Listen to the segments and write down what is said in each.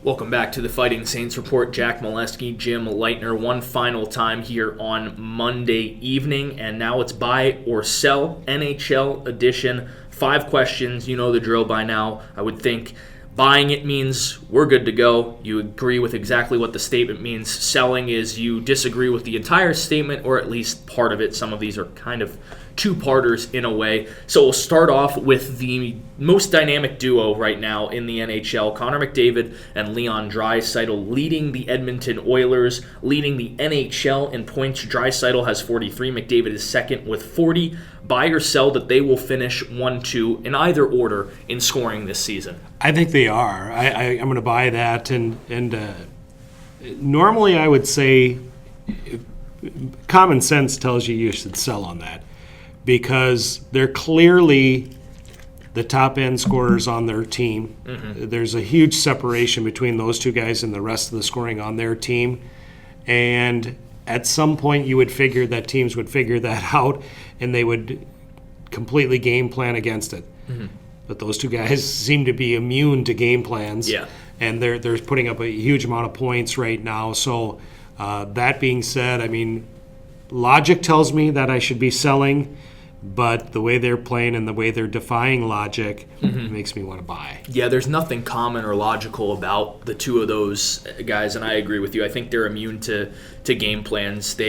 Welcome back to the Fighting Saints Report. Jack Milewski, Jim Leitner, one final time here on Monday evening, and now it's Buy or Sell NHL edition. 5 questions, you know the drill by now. I would think buying it means we're good to go. You agree with exactly what the statement means. Selling is you disagree with the entire statement or at least part of it. Some of these are kind of two-parters in a way. So we'll start off with the most dynamic duo right now in the NHL, Connor McDavid and Leon Draisaitl, leading the Edmonton Oilers, leading the NHL in points. Draisaitl has 43. McDavid is second with 40. Buy or sell that they will finish 1-2 in either order in scoring this season? I think they are. I'm going to buy that. And normally I would say common sense tells you should sell on that, because they're clearly the top-end scorers on their team. Mm-hmm. There's a huge separation between those two guys and the rest of the scoring on their team. And at some point you would figure that teams would figure that out and they would completely game plan against it. Mm-hmm. But those two guys seem to be immune to game plans. Yeah. And they're putting up a huge amount of points right now. So that being said, I mean, logic tells me that I should be selling, but the way they're playing and the way they're defying logic makes me want to buy. Yeah, there's nothing common or logical about the two of those guys, and I agree with you. I think they're immune to game plans.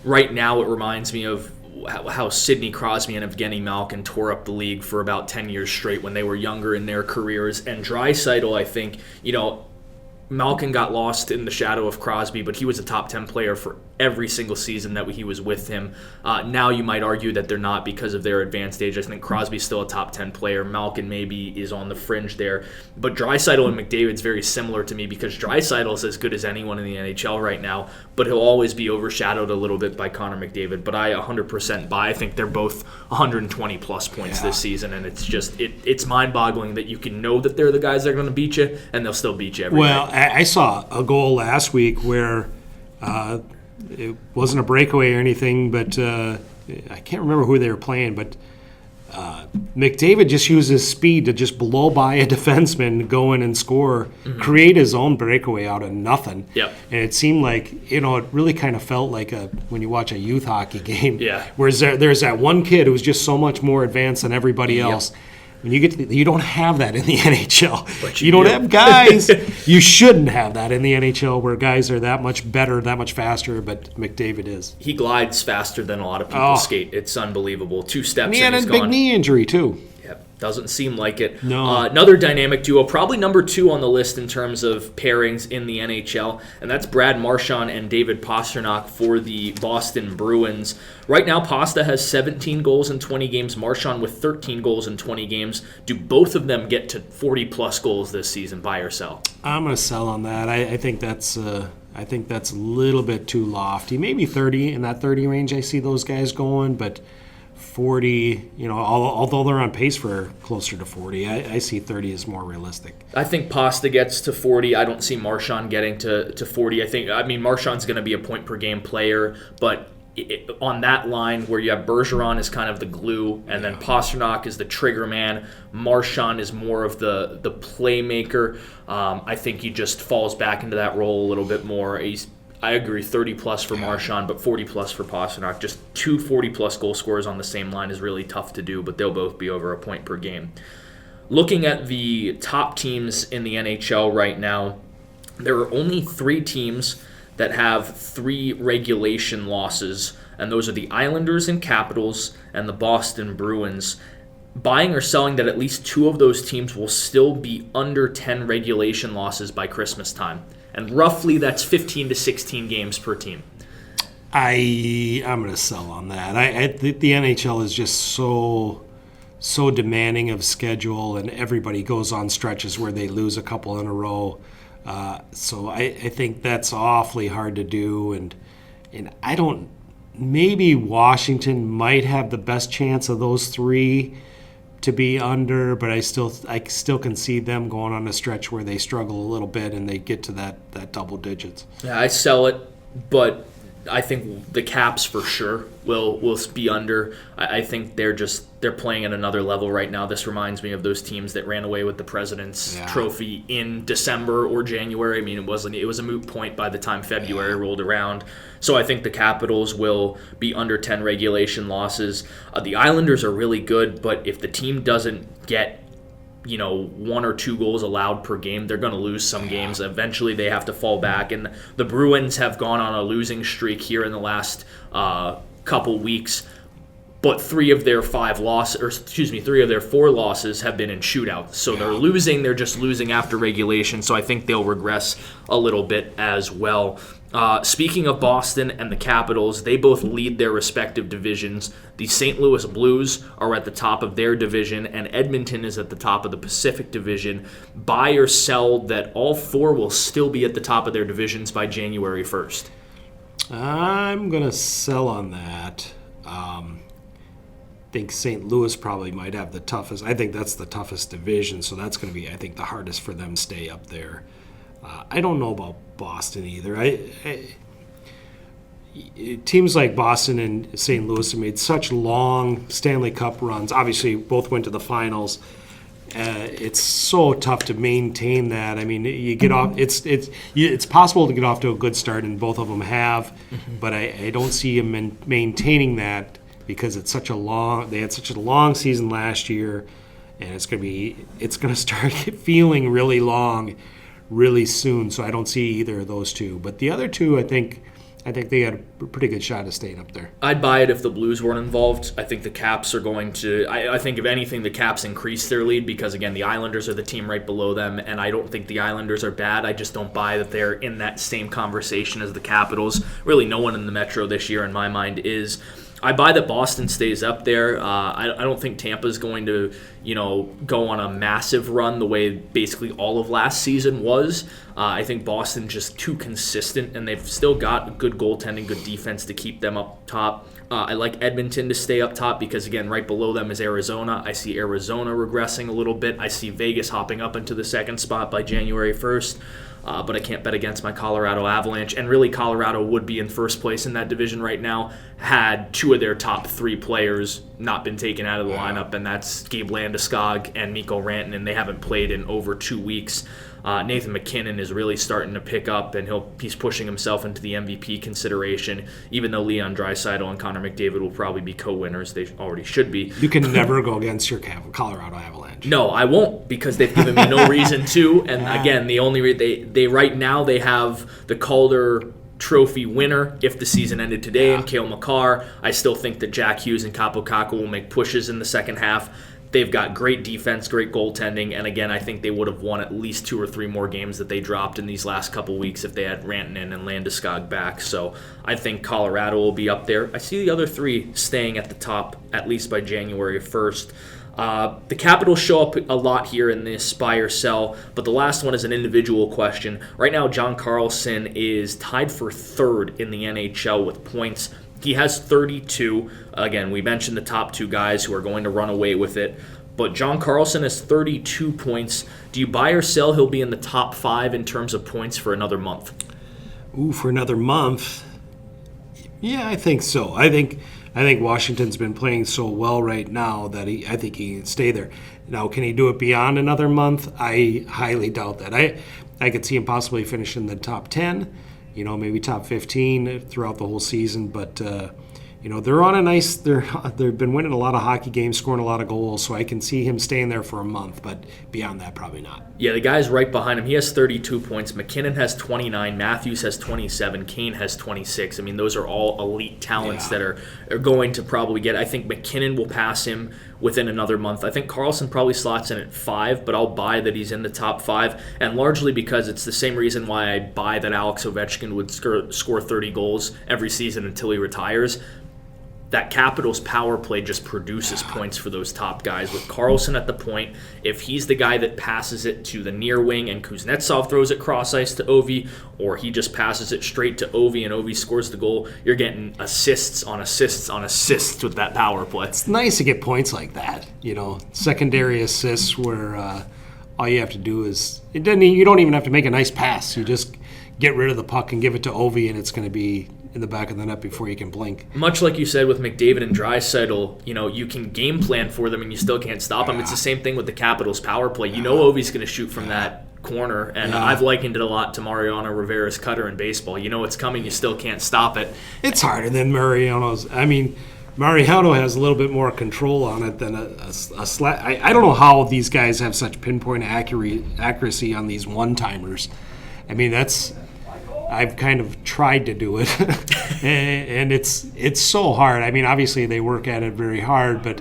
Right now it reminds me of how Sidney Crosby and Evgeny Malkin tore up the league for about 10 years straight when they were younger in their careers. And Draisaitl, I think, Malkin got lost in the shadow of Crosby, but he was a top 10 player for every single season that he was with him. Now you might argue that they're not because of their advanced age. I think Crosby's still a top 10 player. Malkin maybe is on the fringe there. But Draisaitl and McDavid's very similar to me, because Draisaitl is as good as anyone in the NHL right now, but he'll always be overshadowed a little bit by Connor McDavid. But I 100% buy. I think they're both 120-plus points this season, and it's just it's mind-boggling that you can know that they're the guys that are going to beat you, and they'll still beat you every night. I saw a goal last week where it wasn't a breakaway or anything, but I can't remember who they were playing, but McDavid just used his speed to just blow by a defenseman, go in and score, create his own breakaway out of nothing. Yep. And it seemed like, it really kind of felt like when you watch a youth hockey game, yeah. whereas there's that one kid who's just so much more advanced than everybody else. When you get you don't have that in the NHL. But you don't have guys. You shouldn't have that in the NHL, where guys are that much better, that much faster. But McDavid is. He glides faster than a lot of people skate. It's unbelievable. 2 steps and he's a gone. big knee injury too. Yep. Doesn't seem like it. No. Another dynamic duo, probably number 2 on the list in terms of pairings in the NHL, and that's Brad Marchand and David Pastrnak for the Boston Bruins. Right now, Pasta has 17 goals in 20 games, Marchand with 13 goals in 20 games. Do both of them get to 40-plus goals this season, buy or sell? I'm going to sell on that. I think that's a little bit too lofty. Maybe 30, in that 30 range I see those guys going, but 40, although they're on pace for closer to 40, I see 30 as more realistic. I think Pasta gets to 40. I don't see Marchand getting to 40. Marchand's going to be a point-per-game player, but on that line where you have Bergeron is kind of the glue, and then Pastrnak is the trigger man, Marchand is more of the playmaker. I think he just falls back into that role a little bit more. I agree, 30-plus for Marchand, but 40-plus for Pastrnak. Just 2 40-plus goal scorers on the same line is really tough to do, but they'll both be over a point per game. Looking at the top teams in the NHL right now, there are only 3 teams that have 3 regulation losses, and those are the Islanders and Capitals and the Boston Bruins. Buying or selling that at least 2 of those teams will still be under 10 regulation losses by Christmas time. And roughly that's 15 to 16 games per team. I'm going to sell on that. The NHL is just so demanding of schedule, and everybody goes on stretches where they lose a couple in a row. So I think that's awfully hard to do. And maybe Washington might have the best chance of those 3 to be under, but I still can see them going on a stretch where they struggle a little bit and they get to that double digits. Yeah, I sell it, but I think the Caps for sure will be under. I think they're playing at another level right now. This reminds me of those teams that ran away with the President's Trophy in December or January. I mean, it was a moot point by the time February rolled around. So I think the Capitals will be under 10 regulation losses. The Islanders are really good, but if the team doesn't get 1 or 2 goals allowed per game, they're going to lose some games. Eventually, they have to fall back. And the Bruins have gone on a losing streak here in the last couple weeks. But 3 of their 4 losses have been in shootouts. So they're losing. They're just losing after regulation. So I think they'll regress a little bit as well. Speaking of Boston and the Capitals, they both lead their respective divisions. The St. Louis Blues are at the top of their division, and Edmonton is at the top of the Pacific Division. Buy or sell that all 4 will still be at the top of their divisions by January 1st? I'm going to sell on that. I think St. Louis probably might have the toughest. I think that's the toughest division, so that's going to be, I think, the hardest for them to stay up there. I don't know about Boston either. Teams like Boston and St. Louis have made such long Stanley Cup runs. Obviously, both went to the finals. It's so tough to maintain that. I mean, you get off. It's possible to get off to a good start, and both of them have. But I don't see them maintaining that because it's such a long. They had such a long season last year, and it's going to start feeling really long really soon, so I don't see either of those two. But the other two, I think they had a pretty good shot of staying up there. I'd buy it if the Blues weren't involved. I think the Caps are going to... I think, if anything, the Caps increase their lead because, again, the Islanders are the team right below them, and I don't think the Islanders are bad. I just don't buy that they're in that same conversation as the Capitals. Really, no one in the Metro this year, in my mind, is... I buy that Boston stays up there. I don't think Tampa's going to, go on a massive run the way basically all of last season was. I think Boston's just too consistent, and they've still got good goaltending, good defense to keep them up top. I like Edmonton to stay up top because, again, right below them is Arizona. I see Arizona regressing a little bit. I see Vegas hopping up into the second spot by January 1st. But I can't bet against my Colorado Avalanche. And really, Colorado would be in first place in that division right now had 2 of their top 3 players not been taken out of the lineup, and that's Gabe Landeskog and Mikko Rantanen. They haven't played in over 2 weeks. Nathan MacKinnon is really starting to pick up, and he's pushing himself into the MVP consideration, even though Leon Draisaitl and Connor McDavid will probably be co-winners. They already should be. You can never go against your Colorado Avalanche. No, I won't, because they've given me no reason to. And again, the only they right now they have the Calder Trophy winner if the season ended today, and Cale Makar. I still think that Jack Hughes and Kaapo Kakko will make pushes in the second half. They've got great defense, great goaltending, and again, I think they would have won at least 2 or 3 more games that they dropped in these last couple weeks if they had Rantanen and Landeskog back. So I think Colorado will be up there. I see the other 3 staying at the top at least by January 1st. The Capitals show up a lot here in this buy or sell, but the last one is an individual question. Right now, John Carlson is tied for 3rd in the NHL with points. He has 32. Again, we mentioned the top 2 guys who are going to run away with it. But John Carlson has 32 points. Do you buy or sell he'll be in the top 5 in terms of points for another month? Ooh, for another month? Yeah, I think so. I think Washington's been playing so well right now that I think he can stay there. Now, can he do it beyond another month? I highly doubt that. I could see him possibly finish in the top 10. Maybe top 15 throughout the whole season, but they're on a nice. They've been winning a lot of hockey games, scoring a lot of goals, so I can see him staying there for a month. But beyond that, probably not. Yeah, the guy's right behind him. He has 32 points. McKinnon has 29. Matthews has 27. Kane has 26. I mean, those are all elite talents that are going to probably get. I think McKinnon will pass him within another month. I think Carlson probably slots in at 5, but I'll buy that he's in the top 5, and largely because it's the same reason why I buy that Alex Ovechkin would score 30 goals every season until he retires. That Capitals power play just produces points for those top guys. With Carlson at the point, if he's the guy that passes it to the near wing and Kuznetsov throws it cross ice to Ovi, or he just passes it straight to Ovi and Ovi scores the goal, you're getting assists on assists on assists with that power play. It's nice to get points like that, secondary assists where all you have to do is you don't even have to make a nice pass. You just get rid of the puck and give it to Ovi, and it's going to be in the back of the net before you can blink. Much like you said with McDavid and Draisaitl, you can game plan for them and you still can't stop them. It's the same thing with the Capitals power play. Ovi's going to shoot from that corner, and I've likened it a lot to Mariano Rivera's cutter in baseball. You know it's coming, you still can't stop it. It's harder than Mariano's. I mean, Mariano has a little bit more control on it than a slat. I don't know how these guys have such pinpoint accuracy on these one-timers. I mean, I've kind of tried to do it, and it's so hard. I mean, obviously they work at it very hard, but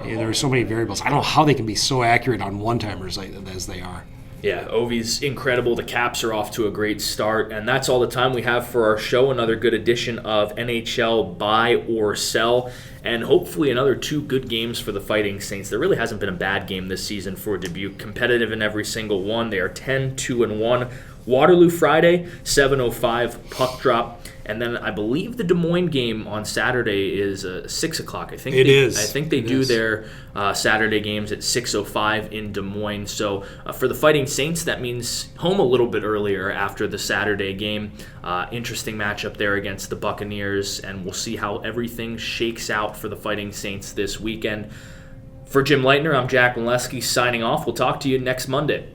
there are so many variables. I don't know how they can be so accurate on one-timers as they are. Yeah, Ovi's incredible. The Caps are off to a great start, and that's all the time we have for our show. Another good edition of NHL Buy or Sell, and hopefully another 2 good games for the Fighting Saints. There really hasn't been a bad game this season for Dubuque. Competitive in every single one. They are 10-2-1. Waterloo Friday, 7:05 puck drop. And then I believe the Des Moines game on Saturday is 6 o'clock. I think it is. I think they do their Saturday games at 6:05 in Des Moines. So for the Fighting Saints, that means home a little bit earlier after the Saturday game. Interesting matchup there against the Buccaneers, and we'll see how everything shakes out for the Fighting Saints this weekend. For Jim Leitner, I'm Jack Milewski signing off. We'll talk to you next Monday.